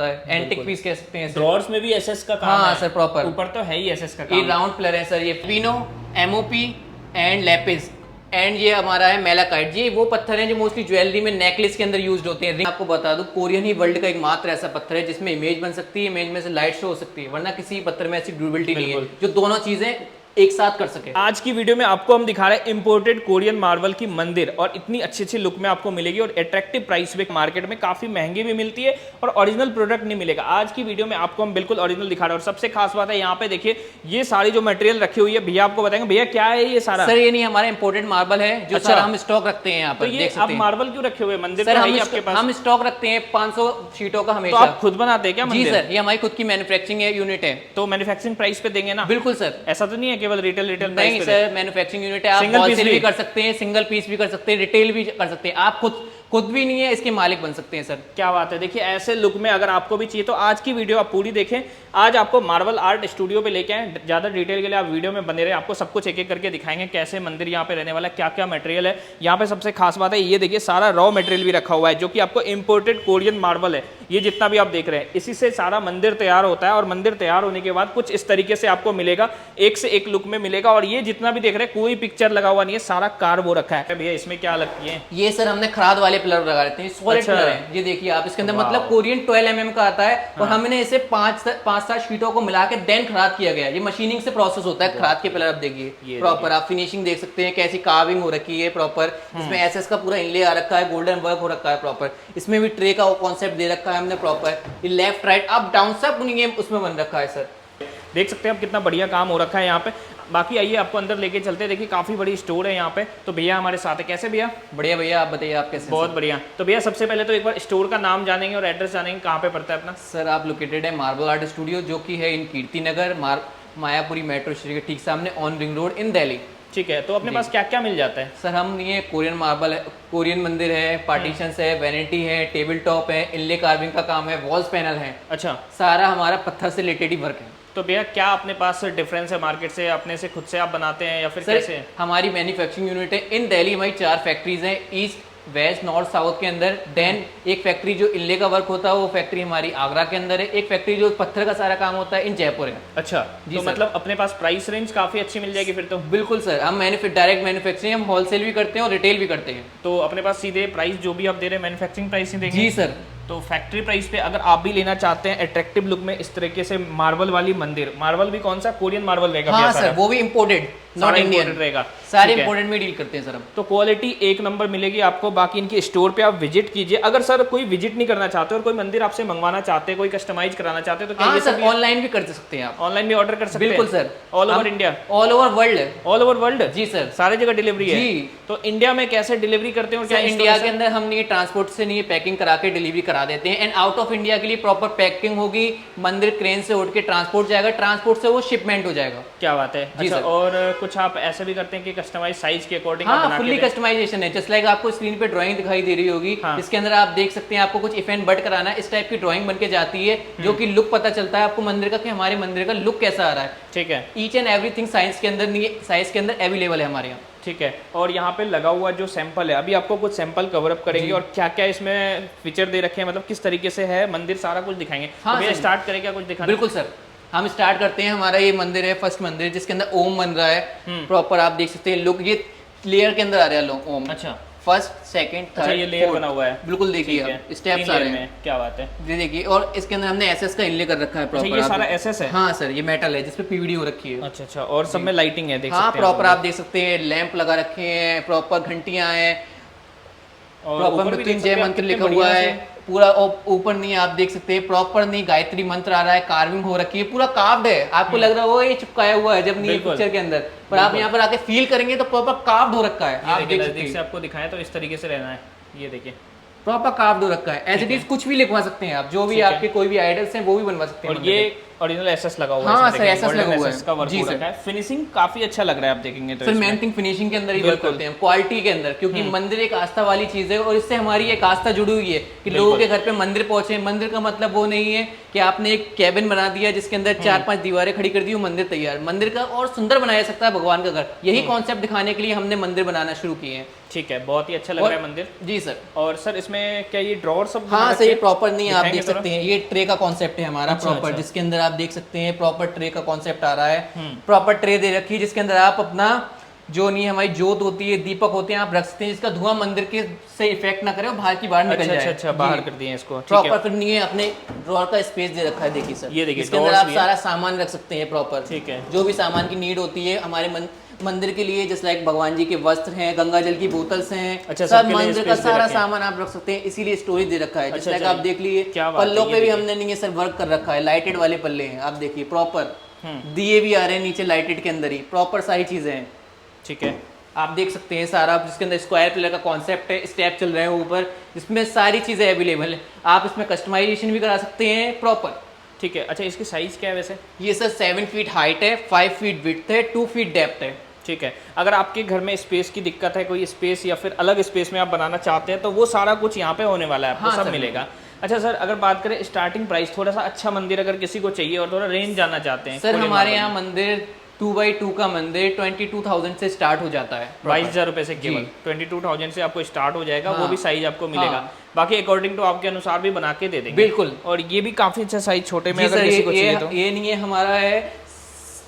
Antique piece कह सकते हैं। ड्रॉर्स में भी एसएस का काम हाँ है सर, प्रॉपर ऊपर तो है ही एसएस का ये काम। राउंड पिलर है सर। ये पिनो, एमओपी एंड लेपिस एंड ये हमारा है मेलाकाइट। ये वो पत्थर हैं जो मोस्टली ज्वेलरी में नेकलेस के अंदर यूज होते हैं। आपको बता दूं, कोरियन ही वर्ल्ड का एकमात्र ऐसा पत्थर है जिसमें इमेज बन सकती है, इमेज में से लाइट शो हो सकती है, वरना किसी पत्थर में ऐसी ड्यूरेबिलिटी नहीं है जो दोनों चीजें एक साथ कर सके। आज की वीडियो में आपको हम दिखा रहे हैं इंपोर्टेड कोरियन मार्बल की मंदिर, और इतनी अच्छी अच्छी लुक में आपको मिलेगी और अट्रैक्टिव प्राइस पे मार्केट में काफी महंगी भी मिलती है और ओरिजिनल प्रोडक्ट नहीं मिलेगा। आज की वीडियो में आपको हम बिल्कुल ओरिजिनल दिखा रहे हैं। और सबसे खास बात है यहाँ पे देखिए, ये सारी जो मटेरियल रखी हुई है, भैया आपको बताएंगे भैया क्या है ये सारा। सर ये नहीं, हमारा इंपोर्टेड मार्बल है जो सारा हम स्टॉक रखते हैं यहाँ पर। तो ये आप मार्बल क्यों रखे हुए? मंदिर सर तो है ही आपके पास। हम स्टॉक रखते हैं 500 शीटों का तो हमेशा। आप खुद बनाते हैं क्या जी मंदिर? सर, ये हमारी खुद की मैन्युफैक्चरिंग यूनिट है। तो मैन्युफैक्चरिंग प्राइस पे देंगे ना? बिल्कुल सर, ऐसा तो नहीं है केवल रिटेल नहीं सर, मैन्युफैक्चरिंग यूनिट है। आप होलसेल भी कर सकते हैं, सिंगल पीस भी कर सकते हैं, रिटेल भी कर सकते हैं। आप खुद भी नहीं है इसके मालिक बन सकते हैं सर। क्या बात है। देखिए ऐसे लुक में अगर आपको भी चाहिए तो आज की वीडियो आप पूरी देखें। आज आपको मार्बल आर्ट स्टूडियो पे लेके आए। ज्यादा डिटेल के लिए आप वीडियो में बने रहे, आपको सब कुछ एक एक करके दिखाएंगे कैसे मंदिर यहाँ पे रहने वाला है, क्या क्या मटेरियल है यहाँ पे। सबसे खास बात है ये देखिए, सारा रॉ मटेरियल भी रखा हुआ है जो कि आपको इंपोर्टेड कोरियन मार्बल है। ये जितना भी आप देख रहे हैं इसी से सारा मंदिर तैयार होता है, और मंदिर तैयार होने के बाद कुछ इस तरीके से आपको मिलेगा, एक से एक लुक में मिलेगा। और ये जितना भी देख रहे हैं कोई पिक्चर लगा हुआ नहीं है, सारा कार वो रखा है। भैया इसमें क्या लगती है? ये सर हमने खराद वाले पिलर लगा देते हैं, सॉलिड पिलर है। ये देखिए आप, इसके अंदर मतलब कोरियन 12 mm का आता है और हमने इसे 5-7 शीटों को मिला के देन खराद किया गया है। ये मशीनिंग से प्रोसेस होता है खराद के पिलर। आप देखिए प्रॉपर, आप फिनिशिंग देख सकते हैं कैसी कार्विंग हो रखी है प्रॉपर। इसमें एसएस का पूरा इनले आ रखा है, गोल्डन वर्क हो रखा है प्रॉपर। इसमें भी ट्रे का कॉन्सेप्ट दे रखा है हमने प्रॉपर। ये लेफ्ट राइट अप डाउन सब उसमें बन रखा है सर। देख सकते हैं आप कितना बढ़िया काम हो रखा है यहाँ पे। बाकी आइए आपको अंदर लेके चलते हैं। देखिए काफी बड़ी स्टोर है यहाँ पे। तो भैया हमारे साथ है। कैसे भैया? बढ़िया भैया, आप बताइए आप कैसे? बहुत बढ़िया। तो भैया सबसे पहले तो एक बार स्टोर का नाम जानेंगे और एड्रेस जानेंगे, कहाँ पे पड़ता है अपना? सर आप लोकेटेड है मार्बल आर्ट स्टूडियो, जो कि है इन कीर्ति नगर, मायापुरी मेट्रो स्टेशन के ठीक सामने, ऑन रिंग रोड इन दिल्ली। ठीक है। तो अपने पास क्या क्या मिल जाता है? सर हम ये कोरियन मार्बल है, कोरियन मंदिर है, पार्टीशंस है, वैनिटी है, टेबल टॉप है, इनले कार्विंग का काम है, वॉल्स पैनल है। अच्छा, सारा हमारा पत्थर से रिलेटेड ही वर्क है। तो भैया क्या अपने पास डिफरेंस है मार्केट से? अपने से खुद से आप बनाते हैं या फिर सर कैसे? हमारी मैन्युफैक्चरिंग यूनिट है इन दिल्ली। हमारी 4 फैक्ट्रीज हैं, ईस्ट वेस्ट नॉर्थ साउथ के अंदर। देन एक फैक्ट्री जो इनले का वर्क होता है वो फैक्ट्री हमारी आगरा के अंदर है। एक फैक्ट्री जो पत्थर का सारा काम होता है इन जयपुर है। अच्छा, तो मतलब अपने पास प्राइस रेंज काफी अच्छी मिल जाएगी फिर तो। बिल्कुल सर, हम डायरेक्ट मैन्युफैक्चरिंग, हम होलसेल भी करते हैं और रिटेल भी करते हैं। तो अपने पास सीधे प्राइस जो भी आप दे रहे हैं मैन्युफैक्चरिंग प्राइस ही देंगे? जी सर। तो फैक्ट्री प्राइस पे अगर आप भी लेना चाहते हैं अट्रैक्टिव लुक में इस तरीके से मार्बल वाली मंदिर, मार्बल भी कौन सा? कोरियन मार्बल रहेगा? हाँ सर, वो भी इंपोर्टेड, नॉट इंडियन रहेगा। सारे इंपोर्टेड में डील करते हैं सर हम। तो क्वालिटी एक नंबर मिलेगी आपको। बाकी इनकी स्टोर पे आप विजिट कीजिए। अगर सर कोई विजिट नहीं करना चाहते और कोई मंदिर आपसे मंगवाना चाहते हैं, कोई कस्टमाइज कराना चाहते हैं, तो क्या ये सर ऑनलाइन भी कर सकते हैं आप? ऑनलाइन भी ऑर्डर कर सकते हैं? बिल्कुल sir, all over India, all over world. All over world? जी सर, सारे जगह डिलीवरी है। जी। तो इंडिया में कैसे डिलीवरी करते हैं और क्या? इंडिया के अंदर हम नहीं ट्रांसपोर्ट से नहीं पैकिंग करा के डिलीवरी करा देते हैं। एंड आउट ऑफ इंडिया के लिए प्रॉपर पैकिंग होगी, मंदिर क्रेन से उठ के ट्रांसपोर्ट जाएगा, ट्रांसपोर्ट से वो शिपमेंट हो जाएगा। क्या बात है। जी अच्छा, सर। और कुछ आप ऐसे भी करते हैं कि कस्टमाइज साइज के अकॉर्डिंग? हाँ, फुल्ली कस्टमाइजेशन है। जस्ट लाइक आपको स्क्रीन पे ड्राइंग दिखाई दे रही होगी, इसके अंदर आप देख सकते हैं आपको कुछ इफ एंड बट कराना है, इस टाइप की ड्राइंग बन के जाती है, जो कि लुक पता चलता है आपको मंदिर का कि हमारे मंदिर का लुक कैसा आ रहा है। ठीक है। ईच एंड एवरीथिंग साइंस के अंदर नहीं, साइज के अंदर अवेलेबल है हमारे यहाँ। ठीक है। और यहाँ पे लगा हुआ जो सैंपल है, अभी आपको कुछ सैंपल कवर अप करेंगे और क्या क्या इसमें फीचर दे रखे हैं, मतलब किस तरीके से है मंदिर, सारा कुछ दिखाएंगे। हाँ, तो स्टार्ट करें क्या कुछ दिखाना? बिल्कुल सर, हम स्टार्ट करते हैं। हमारा ये मंदिर है, फर्स्ट मंदिर, जिसके अंदर ओम बन रहा है प्रॉपर। आप देख सकते हैं लुक, ये लेयर के अंदर आ रहा है ओम। अच्छा, फर्स्ट सेकंड थर्ड, ये लेयर बना हुआ है। बिल्कुल देखिए स्टेप्स आ रहे हैं। क्या बात है। ये देखिए, और इसके अंदर हमने एसएस का इनले कर रखा है प्रॉपर। ये सारा एसएस है? हाँ सर, ये मेटल है जिसपे पीवीडी हो रखी है। अच्छा अच्छा, और सब में लाइटिंग है, देख हाँ सकते हैं प्रॉपर आप देख सकते हैं, लैंप लगा रखे हैं, प्रॉपर घंटियां हैं, प्रॉपर मृत्युंजय मंत्र लिखा हुआ है पूरा। ऊपर नहीं, आप देख सकते हैं प्रॉपर नहीं, गायत्री मंत्र आ रहा है, कार्विंग हो रखी है, पूरा कार्व्ड है। आपको लग रहा है ये चिपकाया हुआ है जब नहीं पिक्चर के अंदर, पर आप यहाँ पर आके फील करेंगे तो प्रॉपर कार्व्ड हो रखा है। आप देख सकते हैं, आपको दिखाएं तो इस तरीके से रहना है। ये देखिए प्रॉपर कार्व्ड हो रखा है, एज इट इज कुछ भी लिखवा सकते हैं आप, जो भी आपके कोई भी आइडल्स हैं वो भी बनवा सकते हैं। और ये ओरिजिनल एसएस लगा हुआ है। हाँ इसमें सर, देखिए, एसएस लगा golden हुआ SS का है वर्क जी हो सर। रखा है। फिनिशिंग काफी अच्छा लग रहा है आप देखेंगे तो सर इसमें। मेन थिंग फिनिशिंग के अंदर ही वर्क बिल्कुल। करते हैं, क्वालिटी के अंदर, क्योंकि मंदिर एक आस्था वाली चीज है और इससे हमारी एक आस्था जुड़ी हुई है कि लोगों के घर पे मंदिर पहुंचे। मंदिर का मतलब वो नहीं है कि आपने एक कैबिन बना दिया जिसके अंदर 4-5 दीवारें खड़ी कर दी, वो मंदिर तैयार। मंदिर का और सुंदर बनाया सकता है भगवान का घर। यही कॉन्सेप्ट दिखाने के लिए हमने मंदिर बनाना शुरू किए हैं। ठीक है, बहुत ही अच्छा लग रहा है मंदिर। जी सर। और सर इसमें क्या ये ड्रॉर सब बना हाँ रखे सर, ये हैं? प्रॉपर नहीं है, आप दिखाएंगे देख थोड़ा? सकते हैं ये ट्रे का कॉन्सेप्ट है हमारा अच्छा, प्रॉपर, अच्छा। जिसके अंदर आप देख सकते हैं प्रॉपर ट्रे का कॉन्सेप्ट आ रहा है। प्रॉपर ट्रे दे रखी है जिसके अंदर आप अपना जो नहीं हमारी जोत होती है, दीपक होते हैं, आप रख सकते हैं, जिसका धुआं मंदिर के से इफेक्ट ना करे और बाहर की बाहर निकल अच्छा जाए। अच्छा, बाहर कर दिए इसको। ठीक प्रॉपर है, फिर नहीं है, अपने ड्रॉर का स्पेस दे रखा है, देखिए सर। ये देखिए, इसके अंदर drawers आप भी है। सारा सामान रख सकते हैं प्रॉपर। ठीक है। जो भी सामान की नीड होती है हमारे मंदिर के लिए, जैसे लाइक भगवान जी के वस्त्र हैं, गंगा जल की बोतल्स हैं, अच्छा, सब सबके लिए मंदिर का space दे सारा रखे हैं। सामान आप रख सकते हैं, इसीलिए स्टोरेज दे रखा है। अच्छा, जैसे लाइक अच्छा, आप देख लिए क्या बात है, पल्लों ये पे भी देखिए। हमने नहीं है सर वर्क कर रखा है, लाइटेड वाले पल्ले हैं, आप देखिए प्रॉपर। दिए भी आ रहे हैं नीचे लाइटेड के अंदर ही, प्रॉपर सारी चीजें हैं। ठीक है, आप देख सकते हैं सारा, जिसके अंदर स्क्वायर पिलर का कॉन्सेप्ट है, स्टेप चल रहे हैं ऊपर, जिसमें सारी चीजें अवेलेबल है। आप इसमें कस्टमाइजेशन भी करा सकते हैं प्रॉपर। ठीक है। अच्छा, इसकी साइज क्या है वैसे? ये सर 7 फीट हाइट है, 5 फीट विड्थ है, 2 फीट डेप्थ है। ठीक है। अगर आपके घर में स्पेस की दिक्कत है, कोई स्पेस या फिर अलग स्पेस में आप बनाना चाहते हैं, तो वो सारा कुछ यहाँ पे होने वाला है, आपको हाँ सब सर। मिलेगा। अच्छा सर, अगर बात करें स्टार्टिंग प्राइस, थोड़ा सा अच्छा मंदिर अगर किसी को चाहिए और थोड़ा रेंज जानना चाहते हैं, सर खुले हमारे मार्बल यहाँ में। मंदिर 2x2 का मंदिर 22,000 से स्टार्ट हो जाता है। 22,000 रुपए से केवल 22,000 से आपको स्टार्ट हो जाएगा। हाँ। वो भी साइज आपको मिलेगा। हाँ। बाकी अकॉर्डिंग टू आपके अनुसार भी बना के दे देंगे। बिल्कुल। और ये भी काफी अच्छा साइज, छोटे में जी अगर सर, किसी को चाहिए तो। ये नहीं है, हमारा है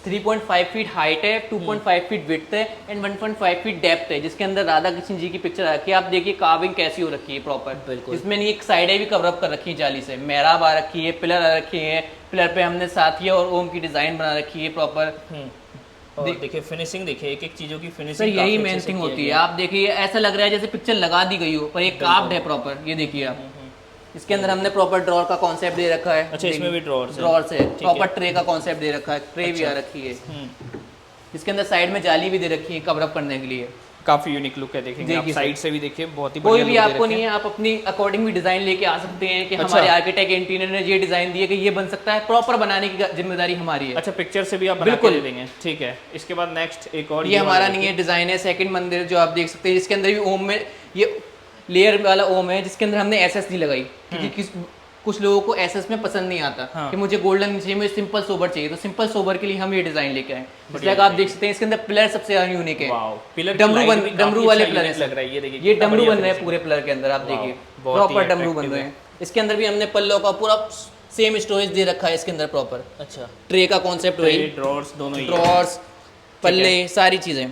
3.5 फीट हाइट है, 2.5 फीट विड्थ है एंड 1.5 फीट डेप्थ है, जिसके अंदर राधा कृष्ण जी की पिक्चर आ रखी है। आप देखिए कार्विंग कैसी हो रखी है प्रॉपर। बिल्कुल। इसमें नहीं, एक साइडें भी कवर अप कर रखी है जाली से, मेहराब आ रखी है, पिलर आ रखी है, पिलर पे हमने साथिया और ओम की डिजाइन बना रखी है प्रॉपर। और देखिए फिनिशिंग, देखिए एक एक चीजों की सर फिनिशिंग यही मेन थिंग होती है। आप देखिए ऐसा लग रहा है जैसे पिक्चर लगा दी गई हो, पर ये कार्व्ड है प्रॉपर। ये देखिए आप, इसके अंदर हमने प्रॉपर ड्रॉर का कॉन्सेप्ट दे रखा है। अच्छा, इसमें भी ड्रॉर ड्रॉर से प्रॉपर ट्रे का कॉन्सेप्ट दे रखा है, ट्रे भी आ रखी है। इसके अंदर साइड में जाली भी दे रखी है कवर अप करने के लिए। काफी यूनिक लुक है, देखेंगे आप देखिए साइड से भी, देखिए बहुत ही कोई बढ़िया भी look दे आपको रखे नहीं हैं। है, आप अपनी अकॉर्डिंग भी डिजाइन लेके आ सकते हैं कि अच्छा। हमारे आर्किटेक्ट इंटीरियर ने ये डिजाइन दिया कि ये बन सकता है, प्रॉपर बनाने की जिम्मेदारी हमारी है। अच्छा, पिक्चर से भी आप बना के बिल्कुल। दे देंगे। ठीक है। इसके बाद नेक्स्ट एक और ये हमारा नहीं है, डिजाइन है सेकंड मंदिर जो आप देख सकते हैं, जिसके अंदर भी ओम में ये लेयर वाला ओम है, जिसके अंदर हमने एसएस नहीं लगाई, क्योंकि कुछ लोगों को एसएस में पसंद नहीं आता। हाँ। कि मुझे गोल्डन चाहिए, मुझे सिंपल सोबर चाहिए, तो सिंपल सोबर के लिए हम ये डिजाइन लेके आए। इसलिए आप देख सकते हैं इसके अंदर पिलर सबसे यूनिक है। पिलर डमरू वाले पिलर है लग रहा है। ये देखिए, ये कितना डमरू बढ़िया बन रहे हैं finishing पूरे पिलर के अंदर, आप देखिए बहुत ही प्रॉपर डमरू बन attractive रहे है। हैं। इसके अंदर भी हमने पल्लों का पूरा सेम स्टोरेज दे रखा है इसके अंदर प्रॉपर। अच्छा, ट्रे का कॉन्सेप्ट वही, ड्रॉर्स दोनों ही है। ड्रॉर्स, पल्ले, सारी चीजें।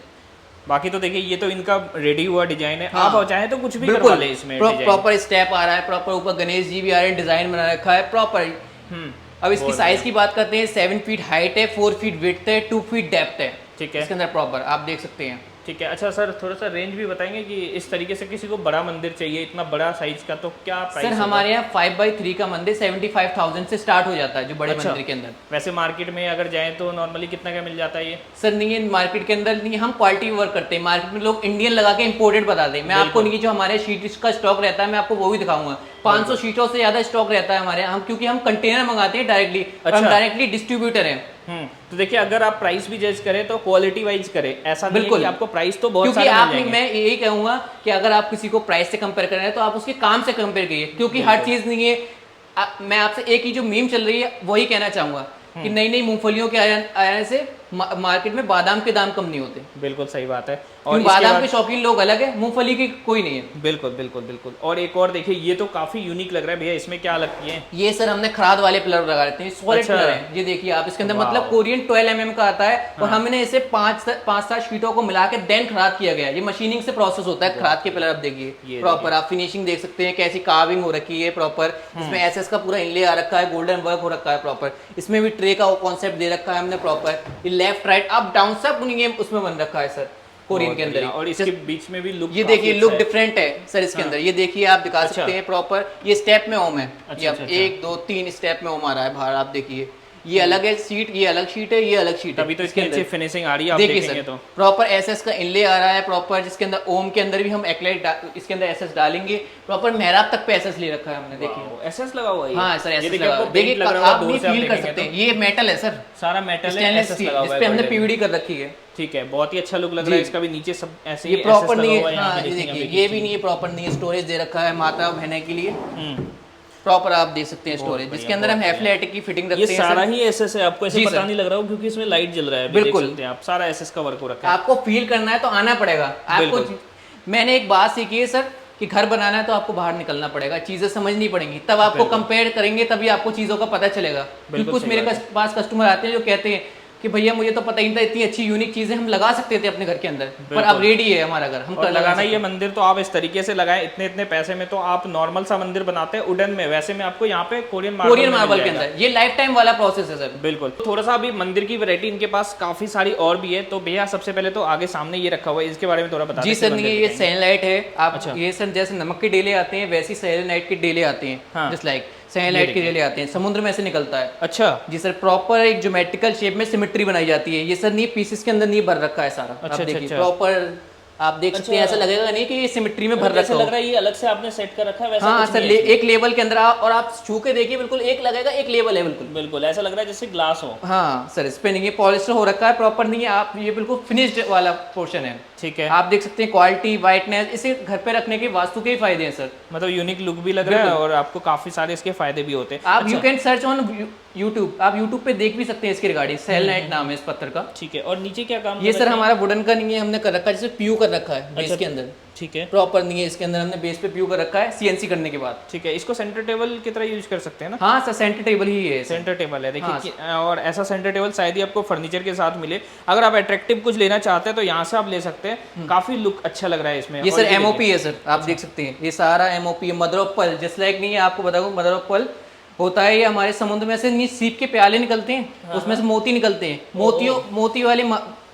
बाकी तो देखिए ये तो इनका रेडी हुआ डिजाइन है। हाँ। आप चाहें तो कुछ भी करवा ले इसमें डिजाइन। प्रॉपर स्टेप आ रहा है, प्रॉपर ऊपर गणेश जी भी आ रहे हैं, डिजाइन बना रखा है प्रॉपर। अब इसकी साइज की बात करते हैं, 7 फीट हाइट है, 4 फीट विड्थ है, 2 फीट डेप्थ है। ठीक है। इसके अंदर प्रॉपर आप देख सकते हैं। ठीक है। अच्छा सर, थोड़ा सा रेंज भी बताएंगे कि इस तरीके से किसी को बड़ा मंदिर चाहिए, इतना बड़ा साइज का, तो क्या प्राइस? सर हमारे यहाँ 5x3 का मंदिर 75,000 से स्टार्ट हो जाता है, जो बड़े अच्छा। मंदिर के अंदर। वैसे मार्केट में अगर जाएं तो नॉर्मली कितना का मिल जाता है ये? सर नहीं है, मार्केट के अंदर नहीं, हम क्वालिटी वर्क करते हैं। मार्केट में लोग इंडियन लगा के इंपोर्टेड बता दें, मैं आपको नहीं, जो हमारे शीट का स्टॉक रहता है मैं आपको वो भी दिखाऊंगा। 500 शीटों से ज्यादा स्टॉक रहता है हमारे यहाँ, क्योंकि हम कंटेनर मंगाते हैं डायरेक्टली, और हम अच्छा। डायरेक्टली डिस्ट्रीब्यूटर हैं। तो देखिए, अगर आप प्राइस भी जज करें तो क्वालिटी वाइज करें, ऐसा नहीं है बिल्कुल। कि आपको प्राइस तो बहुत क्योंकि सारे आप मिल जाएंगे। मैं यही कहूंगा कि अगर आप किसी को प्राइस से कंपेयर कर रहे हैं तो आप उसके काम से कंपेयर करिए, क्योंकि हर चीज नहीं है। मैं आपसे एक ही जो मीम चल रही है वही कहना चाहूंगा कि नई नई मूंगफलियों के आने से मार्केट में बादाम के दाम कम नहीं होते। बिल्कुल सही बात है। और बादाम के शौकीन लोग अलग है, मूंगफली के कोई नहीं है। बिल्कुल बिल्कुल बिल्कुल। और एक और देखिए, ये तो काफी यूनिक लग रहा है भैया, इसमें क्या लग किए? ये सर हमने खराद वाले पिलर लगा देते हैं, सॉलिड अच्छा। पिलर है। ये देखिए आप, इसके अंदर मतलब कोरियन 12 mm का आता है, और हमने इसे 5-7 शीटों को मिला के देन खराद किया गया है। ये मशीनिंग से प्रोसेस होता है खराद के पिलर। आप देखिए प्रॉपर, आप फिनिशिंग देख सकते हैं कैसी कार्विंग हो रखी है प्रॉपर। इसमें एसएस का पूरा इनले आ रखा है, गोल्डन वर्क हो रखा है प्रॉपर। इसमें भी ट्रे का कॉन्सेप्ट दे रखा है हमने प्रॉपर। ये लेफ्ट राइट अप डाउन सब उसमें बन रखा है सर, कोरियन के अंदर ही। और इसके बीच में भी लुक, ये देखिए लुक डिफरेंट है सर इसके अंदर। ये देखिए आप दिखा सकते हैं प्रॉपर, ये स्टेप में ओम है। अच्छा, ये अच्छा, 1 2 3 स्टेप में ओम आ रहा है बाहर, आप देखिए। ये अलग है सीट, ये अलग शीट है, ये अलग शीट है। तभी तो इसकी अच्छी फिनिशिंग आ रही है, आप देखिए देखेंगे सर, तो प्रॉपर एसएस का इनले आ रहा है प्रॉपर, जिसके अंदर ओम के अंदर भी हम एक्लाइट इसके अंदर एसएस डालेंगे, प्रॉपर मेहराब तक पे एसएस ले रखा है हमने। देखिए एसएस लगा हुआ है। हाँ सर, ये एसएस देखिए लगा, आपको देखिए पेंट लग रहा आप होगा, नहीं दूर से आप फील कर देखेंगे सकते तो। हैं, ये मेटल है सर, सारा मेटल है, स्टेनलेस एसएस स्टील, लगा इस हुआ पे है हमने गोल्डन। पीवीडी कर रखी है। ठीक है, बहुत ही अच्छा लुक लग रहा है इसका भी, नीचे सब ऐसे ये ही प्रॉपर SS नहीं लगा हुआ है, यहाँ हाँ पे ये देखेंगे देखिए, ये भी नहीं है, प्रॉपर नहीं है, स्टोरेज दे रखा है माता बहने के लिए, प्रॉपर आप देख सकते हैं स्टोरेज, जिसके अंदर हम हैफ्लेटिक की फिटिंग ये रखते हैं सारा सर। ही एसएस है, आपको ऐसे जी पता सर। नहीं लग रहा हो क्योंकि इसमें लाइट जल रहा है, अभी देख बिल्कुल। सकते हैं आप, सारा एसएस का वर्क हो रखा है। आपको फील करना है तो आना पड़ेगा आपको। बिल्कुल। मैंने एक बात सीखी है सर कि घर बनाना है तो आपको बाहर निकलना पड़ेगा, चीजें समझनी पड़ेंगी, तब आपको बिल्कुल। कंपेयर करेंगे तभी आपको चीजों का पता चलेगा। क्योंकि कुछ सही मेरे बात है। पास कस्टमर आते हैं जो कहते हैं कि भैया मुझे तो पता ही नहीं था इतनी अच्छी यूनिक चीजें हम लगा सकते थे अपने घर के अंदर, पर बिल्कुल। अब रेडी है हमारा घर, हम और कर लगा लगाना सकते ये हैं। मंदिर तो आप इस तरीके से लगाएं, इतने इतने पैसे में तो आप नॉर्मल सा मंदिर बनाते हैं वुडन में, वैसे में आपको यहाँ पे कोरियन कोरियन में मार्बल मिल के जाएगा। अंदर ये लाइफ टाइम वाला प्रोसेस है सर। बिल्कुल। थोड़ा सा अभी मंदिर की वैरायटी इनके पास काफी सारी और भी है, तो भैया सबसे पहले तो आगे सामने ये रखा हुआ है, इसके बारे में थोड़ा बता जी दें, सर, फिर नहीं मंदिर ये दिखाएंगे। सैनलाइट है, आप अच्छा। ये सर जैसे नमक के डेले आते हैं वैसे सैनलाइट के डेले आते हैं, हाँ। जस्ट लाइक सैनलाइट के डेले आते हैं, समुद्र में से निकलता है। अच्छा जी सर, प्रॉपर एक ज्योमेट्रिकल शेप में सिमेट्री बनाई जाती है। ये सर नहीं पीसेस के अंदर नहीं भर रखा है सारा, अच्छा, आप देखिए अच्छा। प्रॉपर आप देख सकते हैं, अच्छा। ऐसा लगेगा नहीं कि ये सिमेट्री में भर जैसे रखा लग हो। रहा है ये अलग से आपने सेट कर रखा है, वैसा हाँ कुछ सर, नहीं है एक लेवल के अंदर और आप छू के देखिए बिल्कुल एक लगेगा, एक लेवल है बिल्कुल। बिल्कुल ऐसा लग रहा है जैसे ग्लास हो। हाँ सर, इस पे नहीं है, पॉलिस्टर हो रखा है प्रॉपर नहीं है, आप ये बिल्कुल फिनिश्ड वाला पोर्शन है। ठीक है, आप देख सकते हैं क्वालिटी, वाइटनेस, इसे घर पे रखने के वास्तु के ही फायदे हैं सर। मतलब यूनिक लुक भी लग रहा है और आपको काफी सारे इसके फायदे भी होते हैं। आप you can search on YouTube, आप यूट्यूब पे देख भी सकते हैं इसके रिगार्डिंग, सेलनाइट नाम है इस पत्थर का। ठीक है, और नीचे क्या काम ये कर सर रखा है? हमारा वुडन का नहीं है, हमने कर रखा है जैसे पीयू कर रखा है बेस अच्छा। के अंदर, ठीक है, प्रॉपर नहीं है इसके अंदर, हमने बेस पे पीयू कर रखा है सीएनसी करने के बाद। ठीक है, इसको सेंटर टेबल की तरह यूज कर सकते हैं ना? हाँ सर, सेंटर टेबल ही है सर। सेंटर टेबल है, देखिए हाँ, और ऐसा सेंटर टेबल शायद ही आपको फर्नीचर के साथ मिले। अगर आप अट्रैक्टिव कुछ लेना चाहते हैं तो यहाँ से आप ले सकते हैं, काफी लुक अच्छा लग रहा है इसमें। ये और सर देखिए, एमओपी है सर, आप देख सकते हैं ये सारा एमओपी है, mother of pearl, just like नहीं है, आपको बताऊँ मदर ऑफ पर्ल होता है, ये हमारे समुद्र में से नहीं सीप के प्याले निकलते हैं, उसमें से मोती निकलते हैं, मोती वाले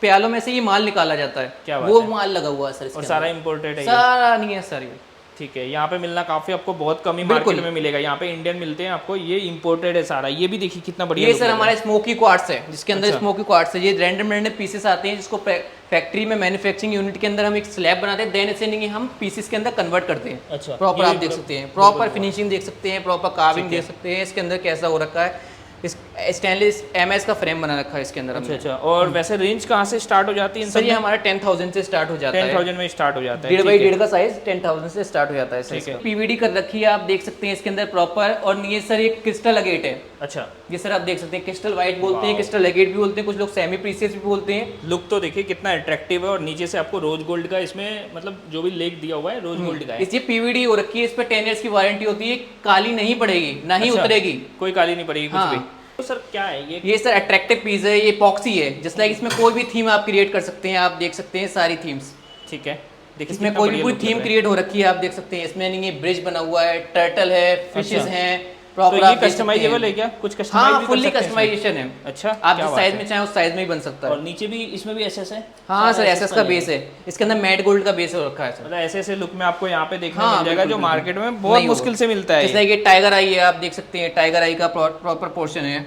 प्यालों में से ये माल निकाला जाता है, क्या बात वो है। माल लगा हुआ है सर इसके और सारा अंदर। इम्पोर्टेड है ये। सारा नहीं है सर ये। ठीक है, यहाँ पे मिलना काफी आपको बहुत कम ही बिल्कुल। मार्केट में मिलेगा, यहाँ पे इंडियन मिलते हैं आपको, ये इम्पोर्टेड है सारा। ये भी देखिए कितना बढ़िया ये look सर लग रहा हमारा स्मोकी क्वार्ट्स है, जिसके अंदर अच्छा। स्मोकी क्वार्ट्स है, ये रैंडम पीसेस आते हैं जिसको फैक्ट्री में मैन्युफैक्चरिंग यूनिट के अंदर हम एक स्लैब बनाते हैं, देन इसे नहीं हम पीसेस के अंदर कन्वर्ट करते हैं। अच्छा, प्रॉपर ये आप देख मतलब- सकते हैं, प्रॉपर फिनिशिंग देख सकते हैं, प्रॉपर कार्विंग देख सकते हैं, इसके अंदर कैसा हो रखा है, इस स्टेनलेस एमएस का फ्रेम बना रखा है इसके अंदर अच्छा हमने। अच्छा। और वैसे रेंज कहाँ से स्टार्ट हो जाती है इन सर सब ये में? हमारा 10,000 से स्टार्ट हो जाता है, 10,000 में स्टार्ट हो जाता है। 1.5 का साइज 10,000 से स्टार्ट हो जाता है ठीक है। सर। पीवीडी कर रखी है, आप देख सकते हैं इसके अंदर प्रॉपर, और ये सर एक क्रिस्टल अगेट है, अच्छा, ये सर आप देख सकते हैं, क्रिस्टल व्हाइट बोलते हैं, क्रिस्टल अगेट भी बोलते हैं, कुछ लोग सेमी प्रीसियस भी बोलते हैं। लुक तो देखिए कितना अट्रैक्टिव है, और नीचे से आपको रोज गोल्ड का इसमें मतलब जो भी लेक दिया हुआ है रोज गोल्ड का है। इस ये पीवीडी हो रखी है, इस पे 10 इयर्स की वारंटी होती है, काली नहीं पड़ेगी ना ही अच्छा, उतरेगी। कोई काली नहीं पड़ेगी कुछ हाँ। भी। तो सर क्या है ये सर अट्रैक्टिव पीस है, ये पॉक्सी है, जस्ट लाइक इसमें कोई भी थीम आप क्रिएट कर सकते हैं, आप देख सकते हैं सारी थीम्स, ठीक है, देखिए इसमें कितना कोई भी बढ़िया कोई look थीम लग रहा है। क्रिएट हो रखी है, आप देख सकते हैं, इसमें नहीं है ब्रिज बना हुआ है, टर्टल है, फिशेस अच्छा। हैं, तो प्रॉपर ये आप देख सकते कस्टमाइजेबल है हैं। क्या? कुछ कस्टमाइज हाँ, भी फुल्ली कर सकते हैं इसमें? कस्टमाइजेशन है, अच्छा, आप क्या जिस बात साइज है। में चाहें उस साइज में ही बन सकता और है। नीचे भी इसमें भी एसएस है? हाँ सर, सारा एसएस SS का ही बेस है, इसके अंदर मैट गोल्ड का बेस हो रखा है सर। मतलब ऐसे ऐसे लुक में आपको यहाँ पे देखने हाँ, मिल जाएगा बिल्कुल, जो बिल्कुल। मार्केट में बहुत नहीं मुश्किल से मिलता है जैसे ये। ये टाइगर आई है, आप देख सकते हैं, टाइगर आई का प्रॉपर पोर्शन है,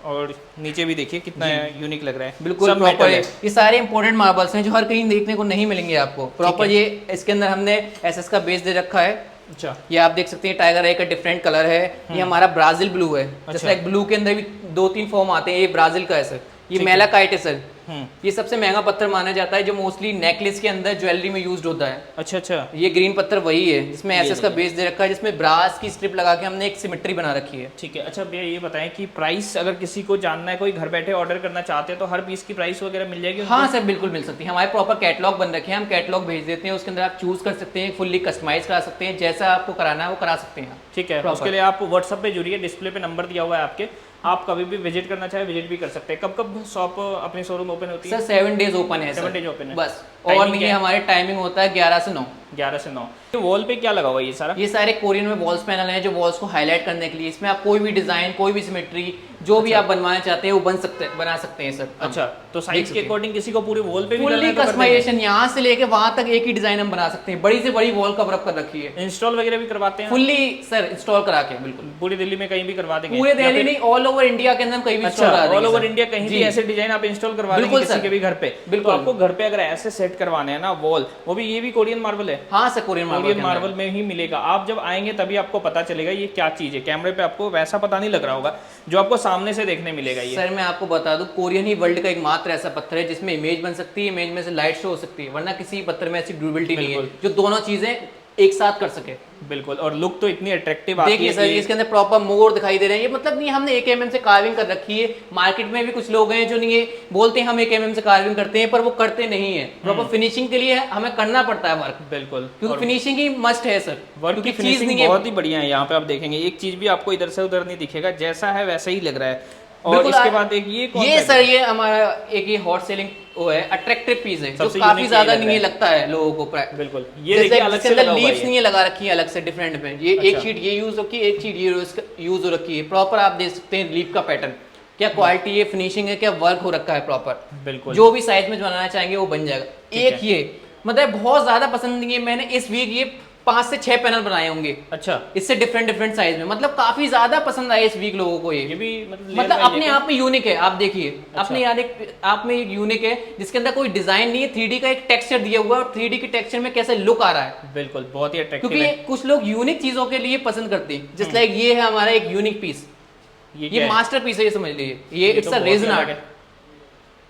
और नीचे भी देखिए कितना यूनिक लग रहा है, बिल्कुल सब प्रॉपर metal है। ये सारे इंपोर्टेड मार्बल्स हैं जो हर कहीं देखने को नहीं मिलेंगे आपको, प्रॉपर ये इसके अंदर हमने एसएस का बेस दे रखा है। अच्छा, ये आप देख सकते हैं टाइगर आई का डिफरेंट कलर है, ये हमारा ब्राजील ब्लू है, जैसे लाइक ब्लू के अंदर भी 2-3 फॉर्म आते हैं, ये ब्राजील का है सर, ये मेलाकाइट है सर, ये सबसे महंगा पत्थर माना जाता है जो मोस्टली नेकलेस के अंदर ज्वेलरी में यूज होता है। अच्छा अच्छा, ये ग्रीन पत्थर वही है जिसमें एसएस का बेस दे रखा है, जिसमें ब्रास की स्ट्रिप लगा के हमने एक सिमेट्री बना रखी है। ठीक है। अच्छा भैया ये बताएं कि प्राइस अगर किसी को जानना है, कोई घर बैठे ऑर्डर करना चाहते हैं तो हर पीस की प्राइस वगैरह मिल जाएगी उनको? हाँ सर, बिल्कुल मिल सकती है, हमारे प्रॉपर कैटलॉग बन रखे हैं, हम कैटलॉग भेज देते हैं, उसके अंदर आप चूज कर सकते हैं, फुल्ली कस्टमाइज करा सकते हैं, जैसा आपको कराना है वो करा सकते हैं। ठीक है, उसके लिए आप व्हाट्सएप पे जुड़िए, डिस्प्ले पे नंबर दिया हुआ है आपके, आप कभी भी विजिट करना चाहे विजिट भी कर सकते हैं। कब कब शॉप अपनी शोरूम ओपन होती है? सर 7 डेज ओपन है, 7 days open है। बस, Timing और नहीं क्या है, है? हमारे टाइमिंग होता है 11 से 9। 11 से 9। वॉल पे क्या लगा हुआ है ये सारा? ये सारे कोरियन में वॉल्स पैनल हैं जो वॉल्स को हाईलाइट करने के लिए, इसमें आप कोई भी डिजाइन, कोई भी सिमेट्री, जो भी आप बनवाना चाहते हैं वो बना सकते हैं सर। अच्छा, तो साइज के अकॉर्डिंग किसी को पूरे वॉल पे भी फुल्ली कस्टमाइजेशन यहाँ से लेके वहां तक एक ही डिजाइन हम बना सकते हैं। बड़ी से बड़ी वॉल कवर अप कर रखी है। इंस्टॉल वगैरह भी करवाते हैं फुल्ली सर, इंस्टॉल करा के बिल्कुल। पूरी दिल्ली में कहीं भी करवा देंगे? पूरे दिल्ली नहीं, ऑल ओवर इंडिया के अंदर हम कहीं भी अच्छा, ऑल ओवर इंडिया कहीं भी ऐसे डिजाइन आप इंस्टॉल करवा देंगे किसी के भी घर पे? बिल्कुल। तो आपको घर पे अगर ऐसे सेट करवाने हैं ना वॉल, वो भी ये भी कोरियन मार्बल है? हाँ सर, कोरियन मार्बल में ही मिलेगा। आप जब आएंगे तभी आपको पता चलेगा ये क्या चीज है। कैमरे पे आपको वैसा पता नहीं लग रहा होगा जो आपको सामने से देखने मिलेगा। ये सर मैं आपको बता दूं, कोरियन ही वर्ल्ड का एकमात्र ऐसा पत्थर है जिसमें इमेज बन सकती है, इमेज में से लाइट शो हो सकती है, वरना किसी पत्थर में ऐसी ड्यूरेबिलिटी नहीं है जो दोनों चीजें एक साथ कर सके। बिल्कुल, और लुक तो इतनी अट्रैक्टिव आती है। देखिए सर, इसके अंदर प्रॉपर मोर दिखाई दे रहे हैं। ये मतलब नहीं हमने 1 mm से कार्विंग कर रखी है। मार्केट में भी कुछ लोग हैं जो नहीं है, बोलते हैं हम 1 mm से कार्विंग करते हैं, पर वो करते नहीं है। प्रॉपर फिनिशिंग के लिए हमें करना पड़ता है वर्क। बिल्कुल, क्योंकि फिनिशिंग ही मस्ट है सर। वर्क की फिनिशिंग बहुत ही बढ़िया है। यहाँ पे आप देखेंगे एक चीज भी आपको इधर से उधर नहीं दिखेगा, जैसा है वैसा ही लग रहा है। और इसके बाद एक ये सर, ये हमारा एक ये हॉट सेलिंग वो है, अट्रैक्टिव पीस है जो काफी ज्यादा नहीं लगता है लोगों को। बिल्कुल, ये देखिए अलग से लगा हुआ है। लीव्स नहीं है लगा रखी है अलग से डिफरेंट में। ये एक शीट ये यूज होती है, एक शीट ये यूज हो रखी है। प्रॉपर आप देख सकते हैं लीफ का पैटर्न, क्या क्वालिटी है, फिनिशिंग है, क्या वर्क हो रखा है प्रॉपर। बिल्कुल, जो भी साइज में बनाना चाहेंगे वो बन जाएगा। एक ये मतलब बहुत ज्यादा पसंद नहीं है, मैंने इस वीक ये 5 से 6 पैनल बनाए होंगे। अच्छा, इससे डिफरेंट साइज में, मतलब काफी ज्यादा पसंद आए इस वीक लोगों को। ये भी मतलब अपने आप में यूनिक है। आप देखिए अपने आप में एक यूनिक है जिसके अंदर कोई डिजाइन नहीं है, 3D का एक टेक्सचर दिया हुआ है और 3D के टेक्सचर में कैसे लुक आ रहा है। बिल्कुल, बहुत ही अट्रैक्टिव है। क्योंकि कुछ लोग यूनिक चीजों के लिए पसंद करते हैं। जस्ट लाइक ये है हमारा एक यूनिक पीस, ये मास्टर पीस है, ये समझ लीजिए। ये it's a resin art,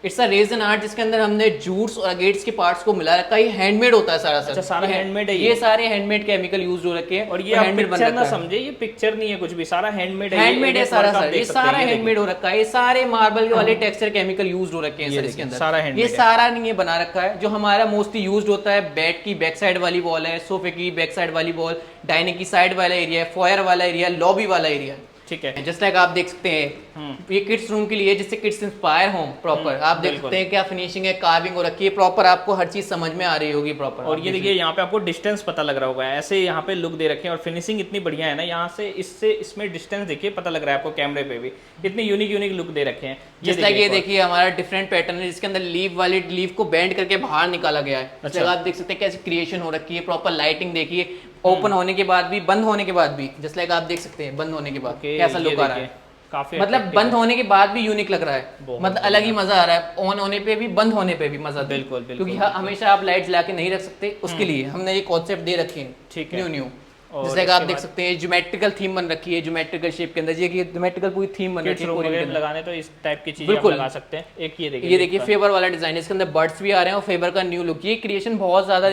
it's a resin art जिसके अंदर हमने जूट्स और अगेट्स के पार्ट्स को मिला रखा है। हैंडमेड होता है सारा सर। अच्छा, सारा हैंडमेड है। ये सारे हैंडमेड केमिकल यूज हो रखे हैं और ये हैंडमेड पिक्चर ना समझे, ये पिक्चर नहीं है कुछ भी, सारा हैंडमेड है। हैंडमेड है सारा सर, ये सारा हैंडमेड हो रखा है। ये सारे मार्बल वाले टेक्सचर केमिकल यूज हो रखे हैं सर इसके अंदर। सारा हैंडमेड, ये सारा नहीं है बना रखा है। जो हमारा मोस्टली यूज होता है, बेड की बैक साइड वाली वॉल है, सोफे की बैक साइड वाली वॉल, डाइनिंग की साइड वाला एरिया, फॉयर वाला एरिया, लॉबी वाला एरिया। ठीक है, जस्ट लाइक आप देख सकते हैं ये किड्स रूम के लिए, जिससे किड्स इंस्पायर हों प्रॉपर। आप देख सकते हैं क्या फिनिशिंग है, कार्विंग हो रखी है प्रॉपर, आपको हर चीज समझ में आ रही होगी प्रॉपर। और ये देखिए यहाँ पे आपको डिस्टेंस पता लग रहा होगा, ऐसे यहाँ पे लुक दे रखे हैं और फिनिशिंग इतनी बढ़िया है ना, यहाँ से इससे इसमें डिस्टेंस देखिए पता लग रहा है आपको कैमरे पे भी, इतनी यूनिक लुक दे रखे हैं। जस्ट लाइक ये देखिए हमारा डिफरेंट पैटर्न है जिसके अंदर लीव को बेंड करके बाहर निकाला गया है। अच्छा, आप देख सकते हैं कैसी क्रिएशन हो रखी है, प्रॉपर लाइटिंग देखिए, ओपन होने के बाद भी, बंद होने के बाद भी। जस्ट लाइक आप देख सकते हैं बंद होने के बाद कैसा लुक आ रहा है। काफी मतलब बंद होने के बाद भी यूनिक लग रहा है, मतलब अलग ही मजा आ रहा है। ऑन होने पे भी, बंद होने पे भी मजा। बिल्कुल, क्योंकि हमेशा आप लाइट्स ला के नहीं रख सकते, उसके लिए हमने ये कॉन्सेप्ट दे रखे हैं। ठीक है, न्यू जैसे आप देख सकते हैं ज्योमेट्रिकल थीम बन रखी है, ज्योमेट्रिकल शेप के अंदर। ये ज्योमेट्रिकल पूरी थीम बन रखी है लगाने, तो इस टाइप की चीजें आप लगा सकते हैं। एक ये देखिए फेबर वाला डिजाइन है, इसके अंदर बर्ड्स भी आ रहे हैं और फेबर का न्यू लुक। ये क्रिएशन बहुत ज्यादा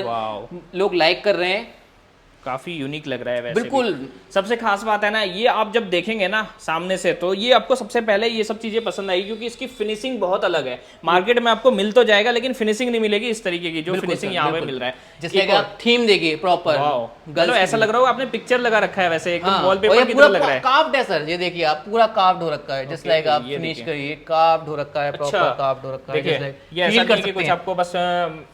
लोग लाइक कर रहे हैं, काफी यूनिक लग रहा है वैसे। बिल्कुल, सबसे खास बात है ना, ये आप जब देखेंगे ना सामने से, तो ये आपको सबसे पहले ये सब चीजें पसंद आएगी क्योंकि इसकी फिनिशिंग बहुत अलग है। मार्केट में आपको मिल तो जाएगा लेकिन फिनिशिंग नहीं मिलेगी इस तरीके की जो फिनिशिंग यहाँ पे मिल रहा है। जैसे कि आप थीम देखिए प्रॉपर, मतलब ऐसा लग रहा होगा आपने पिक्चर लगा रखा है वैसे, एकदम वॉलपेपर की तरह लग रहा है। कार्व्ड है सर, ये देखिए आप पूरा कार्व्ड हो रखा है। जस्ट लाइक आप फिनिश करिए, कार्व्ड हो रखा है, प्रॉपर कार्व्ड हो रखा है। देखिए ये ऐसा नहीं कि कुछ आपको बस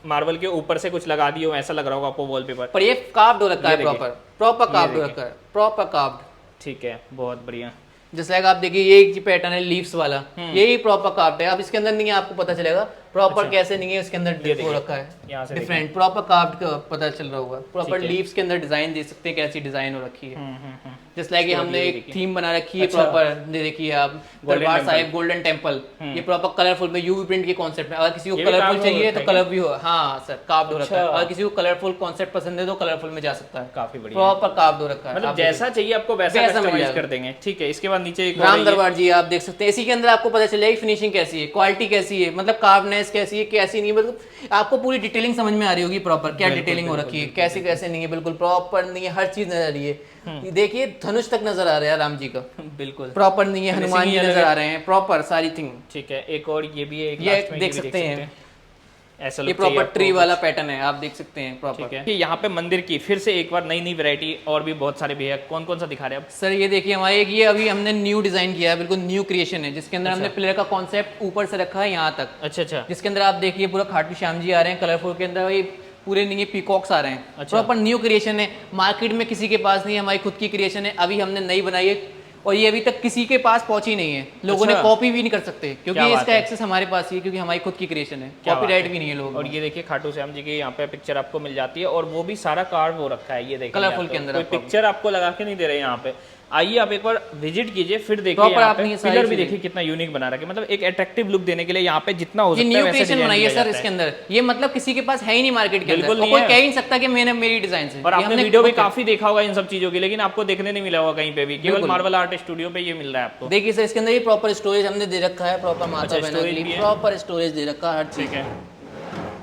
मार्बल के ऊपर से कुछ लगा दिए हो, ऐसा लग रहा होगा आपको वॉलपेपर, पर ये कार्व्ड हो रखा है, प्रॉपर कार्व्ड हो रखा है, प्रॉपर कार्व्ड। ठीक है, बहुत बढ़िया। जैसे आप देखिए ये एक पैटर्न है लीव्स वाला, यही प्रॉपर कार्व्ड है। अब इसके अंदर नहीं है, आपको पता चलेगा प्रॉपर कैसे नहीं है, इसके अंदर हो रखा है डिफरेंट, प्रॉपर कार्व्ड का पता चल रहा होगा। प्रॉपर लीव्स के अंदर डिजाइन दे सकते हैं, कैसी डिजाइन हो रखी है। जस्ट लाइक हमने एक थीम बना रखी है प्रॉपर, देखिए आप दरबार साहिब गोल्डन टेम्पल, ये प्रॉपर कलरफुल में यूवी प्रिंट के कॉन्सेप्ट में। अगर किसी को कलरफुल चाहिए तो कलर भी हो, हाँ सर कार्व्ड हो रखा है। अगर किसी को कलरफुल कॉन्सेप्ट पसंद है तो कलरफुल में जा सकता है। काफी बढ़िया, प्रॉपर कार्व्ड हो रखा है, मतलब जैसा चाहिए आपको वैसा कस्टमाइज कर देंगे। ठीक है, इसके बाद नीचे एक राम दरबार जी आप देख सकते हैं। इसी के अंदर आपको पता चलेगा फिनिशिंग कैसी है, क्वालिटी कैसी है, मतलब कार्वनेस कैसी है, कैसी नहीं, मतलब आपको पूरी डिटेलिंग समझ में आ रही होगी प्रॉपर, क्या डिटेलिंग हो रखी है, कैसे कैसे नहीं है, बिल्कुल प्रॉपर नहीं है, हर चीज नजर आ रही है। देखिए धनुष तक नजर आ रहा है राम जी का, बिल्कुल प्रॉपर नहीं है, हनुमान जी नजर आ रहे हैं, प्रॉपर सारी थिंग। ठीक है, एक और ये भी है, ये देख सकते हैं, ऐसा ये प्रॉपर ट्री वाला पैटर्न है, आप देख सकते हैं प्रॉपर। ठीक है, यहाँ पे मंदिर की फिर से एक बार नई वैरायटी और भी बहुत सारे भी है। कौन कौन सा दिखा रहे हैं आप? सर ये देखिए हमारे एक ये अभी हमने न्यू डिजाइन किया है, बिल्कुल न्यू क्रिएशन है, जिसके अंदर हमने पिलर का कॉन्सेप्ट ऊपर से रखा है यहाँ तक। अच्छा, जिसके अंदर आप देखिए पूरा खाटू श्याम जी आ रहे हैं कलरफुल के अंदर, ये पूरे नहीं पीकॉक्स आ रहे हैं। प्रॉपर न्यू क्रिएशन है, मार्केट में किसी के पास नहीं है, हमारी खुद की क्रिएशन है, अभी हमने नई बनाई है। और ये अभी तक किसी के पास पहुंची नहीं है, लोगों ने अच्छा। कॉपी भी नहीं कर सकते क्या क्योंकि बात इसका है। एक्सेस हमारे पास ही है, क्योंकि हमारी खुद की क्रिएशन है, क्या बात कॉपीराइट है। भी नहीं है लोगों और को। ये देखिए खाटू श्याम जी की यहाँ पे पिक्चर आपको मिल जाती है, और वो भी सारा कार्ड हो रखा है, ये देखिए Colourful के अंदर कोई आपको। पिक्चर आपको लगा के नहीं दे रहे यहाँ पे। आइए आप एक बार विजिट कीजिए, फिर देखिए Proper यहाँ आपने पे ये सारी पिलर भी चीजें- देखिए कितना यूनिक बना रखा है, मतलब एक अट्रैक्टिव लुक देने के लिए यहाँ पे जितना हो ये सकता है न्यू वैसे क्रिएशन डिजाइन बनाई है किया सर जाता इसके अंदर, ये मतलब किसी के पास है ही नहीं मार्केट के अंदर, बिल्कुल और नहीं कोई है। कह ही नहीं सकता कि मैंने मेरी डिजाइन से। और ये आपने हमने वीडियो भी खुद- काफी देखा होगा इन सब चीजों की, लेकिन आपको देखने नहीं मिला होगा कहीं पे भी, केवल बिल्कुल। मार्वल आर्ट स्टूडियो पे ये मिल रहा है आपको। देखिए सर इसके अंदर ये प्रॉपर स्टोरेज हमने दे रखा है, प्रॉपर माता अच्छा, बहना के storage भी लिए है। प्रॉपर स्टोरेज दे रखा है, हर चीज ठीक है,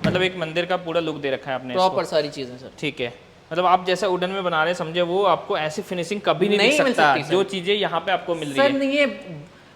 मतलब एक मंदिर का पूरा लुक दे रखा है आपने प्रॉपर सारी चीजें सर। ठीक है, मतलब आप जैसे वुडन में बना रहे हैं समझे, वो आपको ऐसी फिनिशिंग कभी नहीं नहीं दिख मिल सकता सकती, सर। जो चीजें यहाँ पे आपको मिल रही सर है। नहीं, ये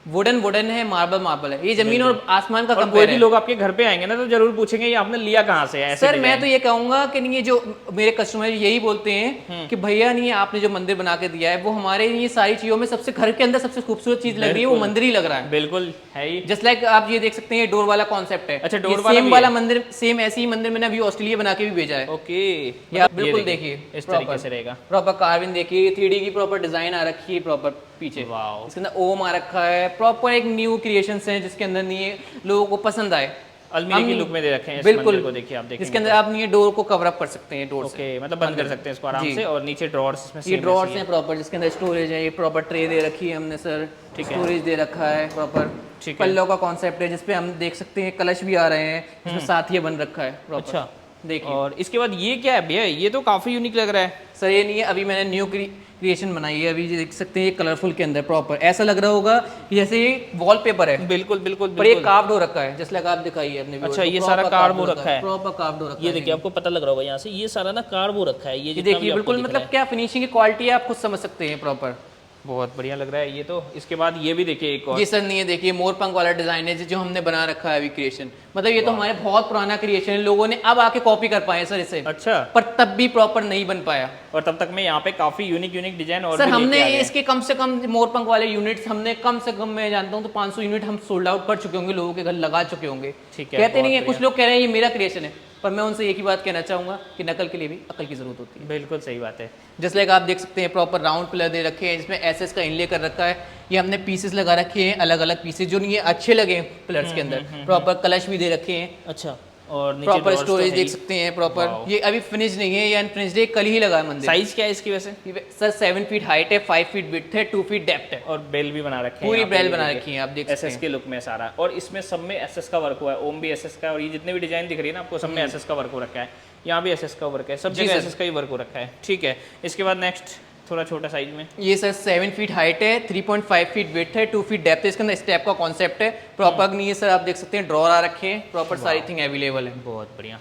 वुडन है, मार्बल है, ये जमीन और आसमान का और कोई कंपेयर भी है। लोग आपके घर पे आएंगे ना तो जरूर पूछेंगे ये आपने लिया कहाँ से है ऐसे सर मैं डिजाइन। तो ये कहूंगा कि नहीं, ये जो मेरे कस्टमर यही बोलते हैं कि भैया नहीं आपने जो मंदिर बना के दिया है वो हमारे ये सारी चीजों में सबसे, घर के अंदर सबसे खूबसूरत चीज लग रही है, वो बिल्कुल। मंदिर ही लग रहा है। बिल्कुल है ही। जस्ट लाइक आप ये देख सकते हैं, ये डोर वाला कॉन्सेप्ट है। अच्छा, डोर ये वाला सेम भी वाला है। मंदिर, सेम ऐसे ही मंदिर मैंने अभी ऑस्ट्रेलिया बना के भी भेजा है। ओके, ये आप बिल्कुल देखिए इस तरीके से रहेगा। प्रॉपर कार्विंग देखिए, 3D की प्रॉपर डिजाइन आ रखी है प्रॉपर पीछे, वाओ। इसके अंदर ओम आ रखा है, प्रॉपर एक न्यू क्रिएशंस है जिसके अंदर नहीं है लोगों को पसंद आए। अलमीरे की हम- लुक में दे रखे हैं इस बिल्कुल मंदिर को, देखिए आप देखिए इसके अंदर आप नहीं डोर को कवर अप कर सकते हैं, डोर से ओके, मतलब बंद कर सकते हैं इसको आराम जी। से, और नीचे ड्रॉर्स इसमें ये same ड्रॉर्स ऐसे ही हैं प्रॉपर, जिसके अंदर स्टोरेज है, ये प्रॉपर ट्रे दे रखी है हमने सर, ठीक है। स्टोरेज दे रखा है प्रॉपर। ठीक है। पल्लों का कॉन्सेप्ट है जिसपे हम देख सकते हैं कलश भी आ रहे हैं, जिसमें साथ ही बन रखा है प्रॉपर। अच्छा, देखिए और इसके बाद ये क्या है भैया, ये तो काफी यूनिक लग रहा है। सर ये नहीं है, अभी मैंने न्यू क्रिएशन बनाई है, अभी ये देख सकते हैं, ये कलरफुल के अंदर प्रॉपर ऐसा लग रहा होगा कि जैसे ये वॉलपेपर है, बिल्कुल बिल्कुल पर ये बिल्कुल। कार्व्ड हो रखा है, जैसे लगा आप दिखाइए अपने अच्छा, ये सारा कार्व हो रखा है। प्रॉपर कार्व्ड हो रखा है। ये देखिए आपको पता लग रहा होगा यहाँ से, ये सारा ना कार्व हो रखा है, ये ये जितना भी देखिए आपको बिल्कुल, दिख मतलब रहा क्या फिनिशिंग की क्वालिटी है आप खुद समझ सकते हैं प्रॉपर। है। बहुत बढ़िया लग रहा है ये तो। इसके बाद ये भी देखिए एक और, ये सर नहीं है, देखिए मोर पंख वाला डिजाइन है जो हमने बना रखा है अभी क्रिएशन, मतलब ये तो हमारे बहुत पुराना क्रिएशन है, लोगों ने अब आके कॉपी कर पाए सर इसे, अच्छा, पर तब भी प्रॉपर नहीं बन पाया। और तब तक में यहाँ पे काफी यूनिक डिजाइन और सर भी लेके हमने आ गए हैं। इसके कम से कम मोर पंख वाले यूनिट्स हमने कम से कम, मैं जानता हूँ तो 500 यूनिट हम सोल्ड आउट कर चुके होंगे, लोगों के घर लगा चुके होंगे। ठीक है, कहते नहीं है, बहुत कुछ लोग कह रहे हैं ये मेरा क्रिएशन है, पर मैं उनसे एक ही बात कहना चाहूंगा कि नकल के लिए भी अकल की जरूरत होती है। बिल्कुल सही बात है। जस्ट लाइक आप देख सकते हैं प्रॉपर राउंड पिलर दे रखे हैं, जिसमें एसएस का इनले कर रखा है, ये हमने पीसेस लगा रखे हैं, अलग अलग पीसेस जो नहीं ये अच्छे लगे पिलर्स के अंदर, प्रॉपर कलश भी दे रखे हैं, अच्छा, और नीचे प्रॉपर drawers तो स्टोरेज है देख ही। सकते हैं प्रॉपर। वाओ। ये अभी फिनिश नहीं है, ये अनफिनिश्ड है, कल ही लगा है मंदिर। साइज क्या है इसकी वैसे? सर 7 फीट हाइट है, 5 फीट विड्थ है, 2 फीट डेप्थ है, और बेल भी बना रखे हैं, पूरी यहाँ पे बेल ये बना देखिए। रखी है, आप देख सकते एसएस हैं। के लुक में सारा, और इसमें सब में एसएस का वर्क हुआ है, ओम भी एसएस का, और ये जितने भी डिजाइन दिख रही है ना आपको, सब में एसएस का वर्क हो रखा है, यहाँ भी एसएस का वर्क है, सब जी जगह सर। एसएस का ही वर्क हो रखा है। ठीक है, इसके बाद नेक्स्ट थोड़ा छोटा साइज में, ये सर 7 फीट हाइट है, 3.5 फीट विड्थ है, 2 फीट डेप्थ है, इसके अंदर स्टेप का कॉन्सेप्ट है, प्रॉपर नहीं है सर, आप देख सकते हैं ड्रॉर आ रखे हैं, प्रॉपर सारी थिंग अवेलेबल है। बहुत बढ़िया।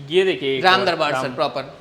ये देखिए एक राम और, दरबार सर प्रॉपर,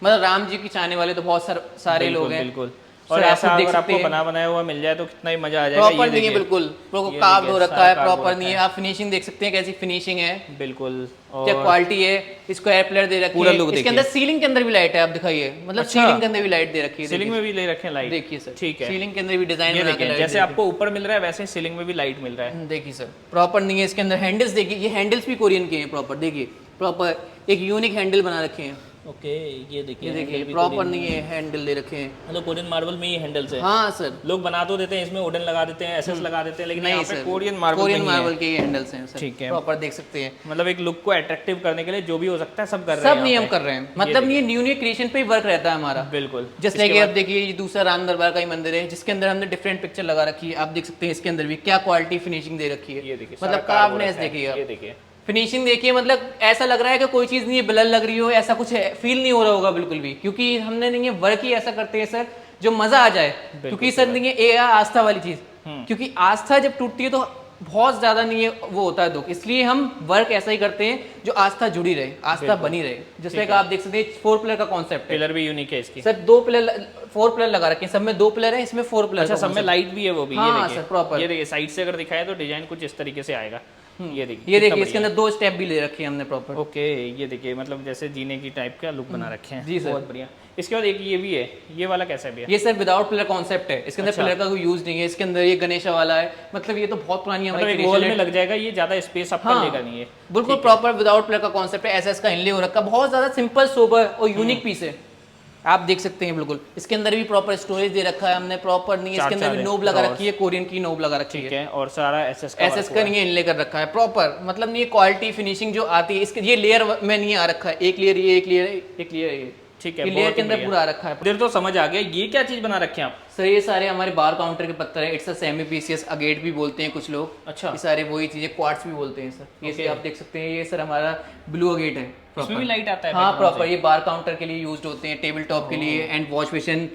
मतलब राम जी की चाहने वाले तो बहुत सारे बिल्कुल, लोग हैं। बिल्कुल। सर, और आप ऐसा खुद देख अगर सकते आपको हैं। बना बनाया हुआ मिल जाए तो कितना ही मजा आ जाएगा। प्रॉपर ये नहीं है, देखिए, बिल्कुल ये कार्व देखिए, हो रखा सारा है, carved हो प्रॉपर रखा नहीं है, है। आप फिनिशिंग देख सकते हैं कैसी फिनिशिंग है, बिल्कुल। क्या और क्वालिटी है, स्क्वायर पिलर दे रखी पूरा है, look इसके देखिए। अंदर सीलिंग के अंदर भी लाइट है, आप दिखाइए, मतलब अच्छा। सीलिंग के अंदर भी लाइट दे रखी है, सीलिंग में भी ले रखे हैं लाइट। देखिए सर, ठीक है, सीलिंग के अंदर भी डिजाइन ये बना के देखिए लाइट जैसे आपको ऊपर मिल रहा है वैसे ही सीलिंग में भी लाइट मिल रहा है। देखिए सर प्रॉपर नहीं है, इसके अंदर हैंडल्स देखिए, ये हैंडल्स भी कोरियन के हैं प्रॉपर, देखिए प्रॉपर एक यूनिक हैंडल बना रखे हैं, ओके, ये देखिए, ये देखिए हैंडल भी प्रॉपर कोरियन नहीं है, हैंडल दे रखे हैं। मतलब कोरियन मार्बल में ही हैंडल्स है। हाँ सर, लोग बना तो देते हैं इसमें वुडन लगा देते हैं, एसएस लगा देते हैं, लेकिन नहीं यहाँ पे सर, कोरियन मार्बल कोरियन में ही है। मार्बल के ये हैंडल्स हैं सर, ठीक है। प्रॉपर देख सकते हैं, मतलब एक लुक को अट्रैक्टिव करने के लिए जो भी हो सकता है सब कर रहे हैं सब नियम यहाँ पे। कर रहे हैं, मतलब ये न्यू क्रिएशन पे ही वर्क रहता है हमारा। बिल्कुल। जैसे इसके कि आप बाद- देखिए ये दूसरा राम दरबार का ही मंदिर है, जिसके अंदर हमने डिफरेंट पिक्चर लगा रखी है, आप देख सकते हैं इसके अंदर भी क्या क्वालिटी फिनिशिंग दे रखी है, ये देखिए, मतलब सारा कार्व हो कार्वनेस रखा है। देखिए आप, ये देखिए, फिनिशिंग देखिए, मतलब ऐसा लग रहा है कि कोई चीज नहीं है ब्लर लग रही हो, ऐसा कुछ फील नहीं हो रहा होगा बिल्कुल भी, क्योंकि हमने नहीं है वर्क ही ऐसा करते हैं सर जो मजा आ जाए, क्योंकि सर नहीं है ये आस्था वाली चीज, क्योंकि आस्था जब टूटती है तो बहुत ज्यादा नहीं है वो होता है दुख, इसलिए हम वर्क ऐसा ही करते हैं जो आस्था जुड़ी रहे, आस्था बनी रहे। जैसे कि आप देख सकते हैं 4 पिलर का कॉन्सेप्ट है पिलर भी यूनिक है इसकी। सर, 2 पिलर 4 पिलर लगा रखे हैं, सब में 2 पिलर है, इसमें 4 पिलर। अच्छा, सब में लाइट भी है वो भी। हाँ, ये देखिए सर, proper। ये देखिए साइड से अगर दिखाए तो डिजाइन कुछ इस तरीके से आएगा। ये देखिए, ये कितना देखिए इसके बढ़िया। अंदर 2 स्टेप भी ले रखे हैं हमने प्रॉपर। ओके, ये देखिए मतलब जैसे जीने की टाइप का लुक बना रखे हैं। जी सर। बहुत बढ़िया। इसके बाद एक ये भी है, ये वाला कैसा है भैया? ये सर विदाउट पिलर कॉन्सेप्ट है, इसके अंदर अच्छा। पिलर का कोई यूज नहीं है, इसके अंदर ये गणेशा वाला है, मतलब ये तो बहुत पुरानी मतलब हमारी एक वॉल creation में है। लग जाएगा, ये ज्यादा स्पेस आपका हाँ, लेगा नहीं है। बिल्कुल प्रॉपर विदाउट पिलर का कॉन्सेप्ट है, एसएस का इनले हो रखा, बहुत ज्यादा सिंपल सोबर और यूनिक पीस है। आप देख सकते हैं बिल्कुल, इसके अंदर भी प्रॉपर स्टोरेज दे रखा है हमने, प्रॉपर नहीं है, इसके अंदर भी नोब लगा रखी है, कोरियन की नोब लगा रखी है। ठीक है, और सारा एसएस का एसएस का नहीं है, इनले कर रखा है प्रॉपर, मतलब नहीं क्वालिटी फिनिशिंग जो आती है इसके, ये लेयर में नहीं आ रखा है, एक लेयर ये, एक लेयर एक लेयर ये, ठीक है, लेयर के अंदर पूरा आ रखा है। देर तो समझ आ गया। ये क्या चीज बना रखे हैं आप? सर ये सारे हमारे बार काउंटर के पत्थर है, it's a semi PCS agate भी बोलते हैं कुछ लोग। अच्छा, ये सारे वही चीजें, क्वार्ट्स भी बोलते हैं सर। ये आप देख सकते हैं, ये सर हमारा ब्लू अगेट है, इसमें भी लाइट आता है? हाँ प्रॉपर, ये बार काउंटर के लिए यूज होते हैं, टेबल टॉप के लिए, and wash basin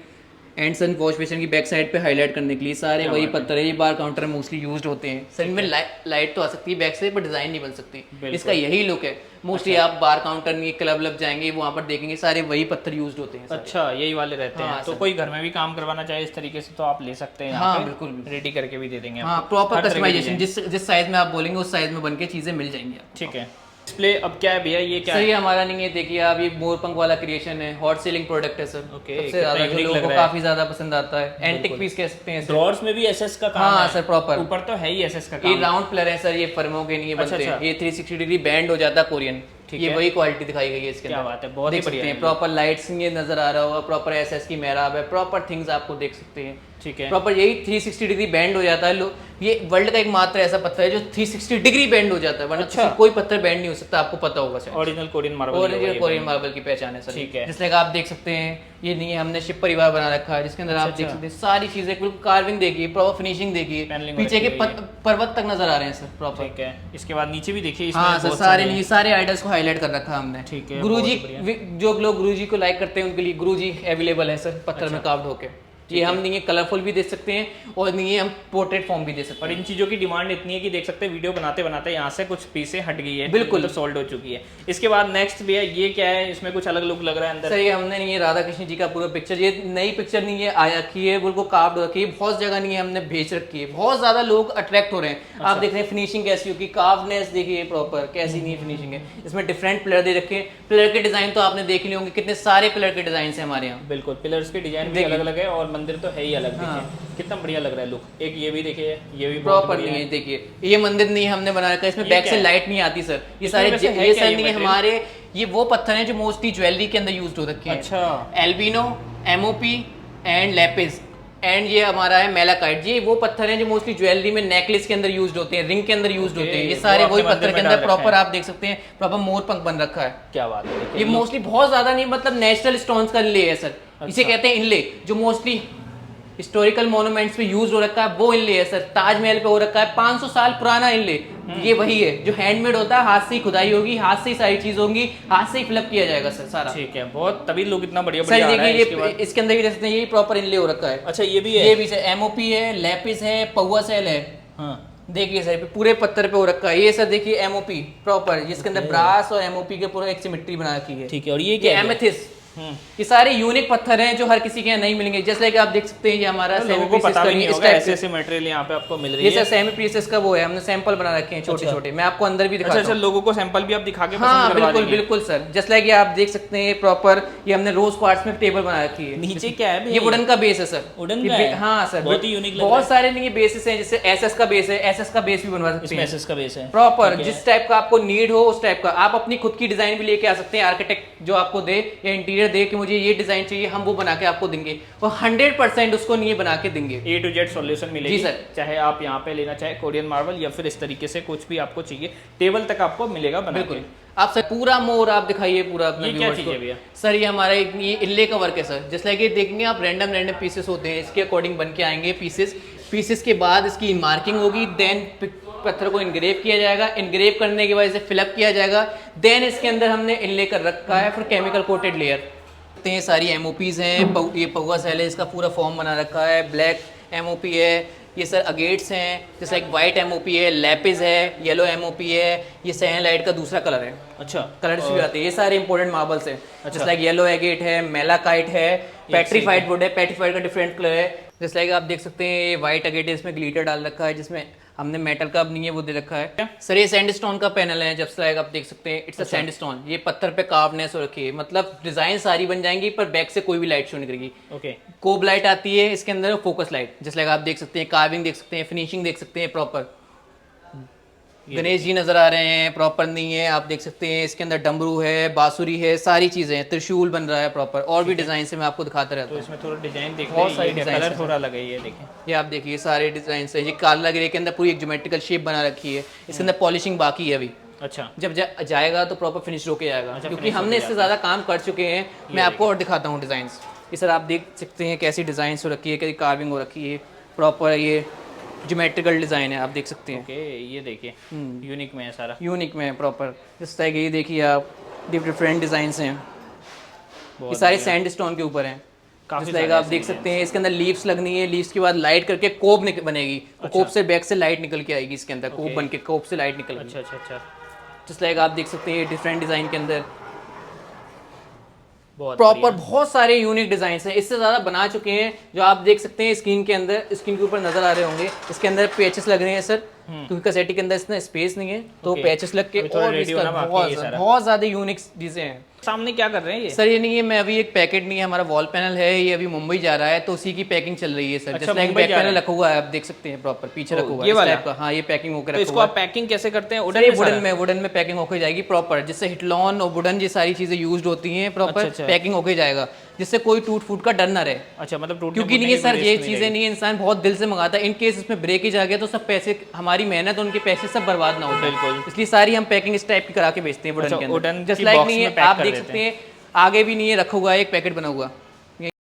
and sun wash basin की बैक साइड पे हाईलाइट करने के लिए सारे वही पत्थर है। ये बार काउंटर में मोस्टली यूज्ड होते हैं सर। इनमें लाइट तो आ सकती है बैक से, पर डिजाइन नहीं बन सकती, इसका यही लुक है। मोस्टली आप बार काउंटर नहीं, क्लब लब जाएंगे वहाँ पर देखेंगे सारे वही पत्थर यूज्ड होते हैं। अच्छा, यही वाले रहते हैं। तो कोई घर में भी काम करवाना चाहे इस तरीके से तो आप ले सकते हैं। हाँ बिल्कुल, रेडी करके भी दे देंगे। हाँ प्रॉपर कस्टमाइजेशन, जिस साइज में आप बोलेंगे उस साइज में बनके चीजें मिल जाएंगी। ठीक है, डिस्प्ले अब क्या है भैया, ये क्या है? सर ये हमारा नहीं है, देखिए आप, ये मोरपंख वाला क्रिएशन है, हॉट सेलिंग प्रोडक्ट है सर। सबसे ज्यादा जो लोगों को काफी ज्यादा पसंद आता है, एंटिक पीस कह सकते हैं। ड्रॉर्स में भी एसएस का काम है? हाँ सर प्रॉपर, ऊपर तो है ही एसएस का काम। ये राउंड पिलर है सर, ये फर्मों के नहीं बनते हैं, ये 360 डिग्री बैंड हो जाता है कोरियन, ये वही क्वालिटी दिखाई गई है इसके अंदर। क्या बात है, बहुत ही बढ़िया है। प्रॉपर लाइट्स ये नजर आ रहा होगा, प्रॉपर एसएस की मेहराब है, प्रॉपर थिंग्स आपको देख सकते हैं। ठीक है, प्रॉपर यही 360 डिग्री बैंड हो जाता है। ये वर्ल्ड का एकमात्र ऐसा पत्थर है जो 360 डिग्री बैंड हो जाता है, वरना अच्छा, कोई पत्थर बैंड नहीं हो सकता, आपको पता होगा sir. Original Korean marble, original Korean marble की पहचान है सर। ठीक है, जिससे आप देख सकते हैं, ये नहीं है, हमने शिव परिवार बना रखा है, जिसके अंदर आप देख सकते हैं सारी चीजें, बिल्कुल कार्विंग देखिए, प्रॉपर फिनिशिंग देखिए, पीछे के पर्वत तक नजर आ रहे हैं सर प्रॉपर। ठीक है, इसके बाद नीचे भी देखिए, हाँ सर सारे आइडल्स को हाईलाइट कर रखा है हमने। ठीक है, गुरुजी, जो लोग गुरुजी को लाइक करते हैं उनके लिए गुरुजी अवेलेबल है सर, पत्थर में कार्व्ड होके। ये हम नहीं है कलरफुल भी दे सकते हैं, और नहीं है हम पोर्ट्रेट फॉर्म भी दे सकते हैं। और इन चीज़ों की डिमांड इतनी है कि देख सकते हैं वीडियो बनाते बनाते यहाँ से कुछ पीसें हट गई है, बिल्कुल तो सोल्ड हो चुकी है। इसके बाद नेक्स्ट भी है, ये क्या है, इसमें कुछ अलग लुक लग रहा है अंदर? सर ये हमने नहीं है राधा कृष्ण जी का पूरा पिक्चर, ये नई पिक्चर नहीं है आया की है, बिल्कुल कार्व्ड रखी है, बहुत जगह नहीं है हमने भेज रखी है, बहुत ज्यादा लोग अट्रैक्ट हो रहे हैं। आप देख रहे हैं फिनिशिंग कैसी होगी, कार्वनेस देखिए प्रॉपर कैसी नहीं फिनिशिंग है। इसमें डिफरेंट पिलर दे रखे हैं, पिलर के डिजाइन तो आपने देख लिए होंगे, कितने सारे पिलर के डिजाइन है हमारे यहाँ। बिल्कुल, पिलर्स के डिजाइन भी अलग अलग है, और मंदिर तो है ही अलग। कितना बढ़िया लग रहा है लुक। एक ये भी देखिए, ये भी प्रॉपर नहीं है, देखिए ये मंदिर नहीं हमने बना रखा है, इसमें बैक से लाइट नहीं आती सर। ये सारे ये सर नहीं है हमारे, ये वो पत्थर हैं जो मोस्टली ज्वेलरी के अंदर यूज हो रखे हैं। अच्छा, albino, MOP and lapis, and ये हमारा है मेलाकाइट। ये वो पत्थर हैं जो मोस्टली ज्वेलरी में, नेकलेस के अंदर यूज होते हैं, रिंग के अंदर यूज होते हैं। ये सारे वही पत्थर के अंदर प्रॉपर आप देख सकते हैं, प्रॉपर मोरपंख बन रखा है। क्या बात है। ये मोस्टली बहुत ज्यादा नहीं, मतलब नेचुरल स्टोन्स का इनले है सर। इसे कहते हैं इनले, जो मोस्टली हिस्टोरिकल मोन्यूमेंट्स पे यूज हो रखा है, वो इनले है सर। ताजमहल पे हो रखा है 500 साल पुराना इनले, ये वही है जो हैंडमेड होता है, हाथ से ही खुदाई होगी, हाथ से ही सारी चीज होंगी, हाथ से ही फिलअप किया जाएगा सर सारा। ठीक है, बहुत तभी लोग इतना बढ़िया सर देखिए, ये इसके अंदर भी देख सकते हैं, ये प्रॉपर इनले हो रखा है। अच्छा, ये भी है, ये भी सर एमओपी है, लेपिस है, पौवा सेल है। हाँ देखिए सर पूरे पत्थर पे हो रखा है। ये सर देखिए एमओपी प्रॉपर, जिसके अंदर ब्रास और एमओपी के पूरा एक सिमेट्री बना रखी है। ठीक है, और ये क्या है? एमेथिस्ट। ये सारे यूनिक पत्थर हैं जो हर किसी के यहाँ नहीं मिलेंगे। जैसे लाइक आप देख सकते हैं, ये हमारा लोगों को पता भी नहीं होगा ऐसे ऐसे मटेरियल यहाँ पे आपको मिल रही है। ये सर सेमी पीसेस का वो है, हमने सैंपल बना रखे हैं छोटे छोटे। मैं आपको अंदर भी दिखाता हूं। अच्छा, लोगों को सैंपल भी आप दिखा के हाँ बिल्कुल बिल्कुल सर। जस्ट लाइक ये आप देख सकते हैं प्रॉपर, ये हमने रोज क्वार्ट्ज में टेबल बना रखी है। नीचे क्या है? ये वुडन का बेस है सर। वुडन का है? हाँ सर, बहुत ही यूनिक। बहुत सारे नहीं बेसिस हैं, जैसे एसएस का बेस है, एसएस का बेस भी बनवा सकते हैं। एसएस का बेस है प्रॉपर, जिस टाइप का आपको नीड हो उस टाइप का आप अपनी खुद की डिजाइन भी लेके आ सकते हैं। आर्किटेक्ट जो आपको दे या इंटीरियर दे कि मुझे ये डिजाइन चाहिए, हम वो बना के आपको देंगे, वो 100% उसको नहीं बना के देंगे। A to Z सॉल्यूशन मिलेगी जी सर। चाहे आप यहाँ पे लेना चाहे कोरियन मार्बल, या फिर इस तरीके से कुछ भी आपको चाहिए, टेबल तक आपको मिलेगा बना के। आप सर पूरा मोर आप दिखाइए पूरा अपना। ये क्या चीज है भैया? सर ये हमारा ये इनले का वर्क है सर। जैसे लाइक ये देखेंगे आप, रैंडम पीसेस होते हैं, इसके अकॉर्डिंग बन के आएंगे पीसेस के बाद इसकी मार्किंग होगी, देन पत्थर को इनग्रेव किया जाएगा, इनग्रेव करने के बाद इसे फिलअप किया जाएगा, देन इसके अंदर हमने इनले कर रखा है फिर केमिकल कोटेड लेयर। ये सारी एमओपीज हैं, ये पौवा सेल है, इसका पूरा फॉर्म बना रखा है, ब्लैक एमओपी है, ये सर अगेट्स हैं, जैसे एक वाइट एमओपी है, लेपिस है, येलो एमओपी है, ये सैन लाइट का दूसरा कलर है। अच्छा, कलर्स भी आते हैं, ये सारे इंपॉर्टेंट मार्बल्स हैं। जैसे लाइक येलो एगेट है, मेलाकाइट है, पेट्रीफाइड वुड है, पेट्रीफाइड का डिफरेंट कलर है। जैसे लाइक आप देख सकते हैं, ये वाइट एगेट है, इसमें ग्लिटर डाल रखा है, जिसमें हमने मेटल का अब नहीं है वो दे रखा है। सर ये सैंडस्टोन का पैनल है, जब से आप देख सकते हैं, इट्स अ सैंडस्टोन। ये पत्थर पे कार्वनेस हो रखी है, मतलब डिजाइन सारी बन जाएंगी पर बैक से कोई भी लाइट शो नहीं करेगी। ओके, कोब लाइट आती है इसके अंदर, फोकस लाइट, जैसे आप देख सकते हैं, कार्विंग देख सकते हैं, फिनिशिंग देख सकते हैं प्रॉपर। गणेश जी नजर आ रहे हैं, प्रॉपर नहीं है, आप देख सकते हैं। इसके अंदर डमरू है, बांसुरी है, सारी चीजें हैं, त्रिशूल बन रहा है प्रॉपर, और भी डिजाइन से मैं आपको दिखाता रहता तो हूँ। इसमें थोड़ा डिजाइन देख बहुत रहे सारे हैं, ये डिजाइन कलर थोड़ा लगे, ये देखें। ये आप देखिए सारे डिजाइन है। ये काला ग्रे के अंदर पूरी एक ज्योमेट्रिकल शेप बना रखी है, इसके अंदर पॉलिशिंग बाकी है अभी। अच्छा जब जाएगा तो प्रॉपर फिनिश होके आएगा, क्योंकि finish हमने होके इससे ज़्यादा काम कर चुके हैं। मैं आपको और दिखाता हूँ डिज़ाइन। ये सर आप देख सकते हैं कैसी डिज़ाइन हो रखी है, कैसी कार्विंग हो रखी है, प्रॉपर ये ज्योमेट्रिकल डिज़ाइन है, आप देख सकते हैं। ओके, ये देखिए यूनिक में है सारा, यूनिक में है प्रॉपर। इस तरह के ये देखिए आप डिफरेंट डिज़ाइन हैं, ये सारे सैंड स्टोन के ऊपर हैं। काफी लाइक आप देख सकते हैं, इसके अंदर लीव्स लगनी है, लीव्स के बाद लाइट करके कोप बनेगी, तो कोप से बैक से लाइट निकल के आएगी इसके अंदर, कोप बन के कोप से लाइट निकल। अच्छा अच्छा अच्छा, जिस लाइक आप देख सकते हैं डिफरेंट डिज़ाइन के अंदर बहुत प्रॉपर बहुत सारे यूनिक डिजाइन हैं। इससे ज़्यादा बना चुके हैं, जो आप देख सकते हैं स्क्रीन के अंदर, स्क्रीन के ऊपर नजर आ रहे होंगे। इसके अंदर पैचेस लग रहे हैं सर, क्योंकि कैसेटी के अंदर इतना स्पेस नहीं है, तो पैचेस लग के और भी इसका बहुत ज़्यादा यूनिक चीज़ें हैं। सामने क्या कर रहे हैं ये? सर ये नहीं है, मैं अभी एक पैकेट नहीं है, हमारा वॉल पैनल है, ये अभी मुंबई जा रहा है, तो उसी की पैकिंग चल रही है सर। अच्छा, जैसे बैक मुंबई जा रहा पैनल है। रखा हुआ है, आप देख सकते हैं प्रॉपर पीछे रखा हुआ है ये इस वाला? टाइप का। हाँ, ये पैकिंग होकर तो रखा इसको हुआ आप पैकिंग कैसे करते हैं? है वुडन में पैकिंग होकर जाएगी प्रॉपर, जिससे हिटलॉन और वुडन ये सारी चीजें यूज होती हैं प्रॉपर। अच्छा। पैकिंग होकर जाएगा, जिससे कोई टूट फूट का डर ना रहे। अच्छा, मतलब टूटने क्योंकि नहीं है सर, ये चीजें नहीं है, इंसान बहुत दिल से मंगाता है। इन केस इसमें ब्रेकेज आ गया तो सब पैसे, हमारी मेहनत, उनके पैसे सब बर्बाद ना हो। बिल्कुल। इसलिए सारी हम पैकिंग इस टाइप की करा के बेचते हैं वुडन के वुडन अंदर। की जस्ट लाइक box नहीं में है, पैक आप कर देख देते सकते हैं आगे भी नहीं है, रखा हुआ है एक पैकेट बना हुआ।